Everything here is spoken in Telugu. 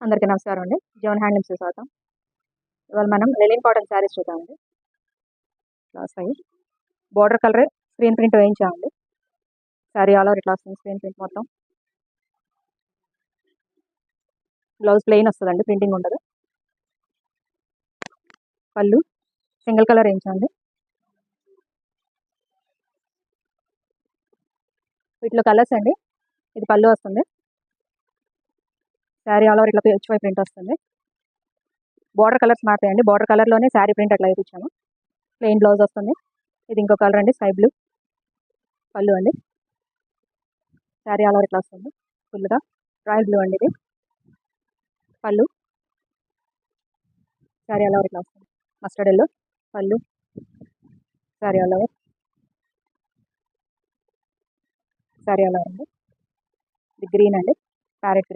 అందరికీ నమస్కారం అండి. జోన్ హ్యాండ్లూమ్స్‌కి స్వాగతం. ఇవాళ మనం లెనిన్ కాటన్ శారీస్ చూద్దామండి. ఇట్లా వస్తాయి. బోర్డర్ కలర్ స్క్రీన్ ప్రింట్ వేయించామండి. శారీ ఆల్ ఓవర్ ఇట్లా వస్తుంది స్క్రీన్ ప్రింట్ మొత్తం. బ్లౌజ్ ప్లెయిన్ వస్తుందండి, ప్రింటింగ్ ఉండదు. పళ్ళు సింగిల్ కలర్ వేయించామండి. వీటిలో కలర్స్ అండి. ఇది పళ్ళు వస్తుంది. శారీ ఆల్ ఓవర్ ఇట్లా హెచ్వై ప్రింట్ వస్తుంది. బోర్డర్ కలర్స్ మారుతాయండి. బోర్డర్ కలర్లోనే శారీ ప్రింట్ అట్లా వేయించాము. ప్లెయిన్ బ్లౌజ్ వస్తుంది. ఇది ఇంకో కలర్ అండి, స్కై బ్లూ. పళ్ళు అండి. శారీ ఆల్ ఓవర్ ఇట్లా వస్తుంది ఫుల్గా. రాయల్ బ్లూ అండి ఇది. పళ్ళు శారీ ఆల్ ఓవర్ ఇట్లా వస్తుంది. మస్టర్డ్ ఎల్లో పళ్ళు. Sari all over. Sari all over అండి. ఇది గ్రీన్ అండి, ప్యారెట్ గ్రీన్.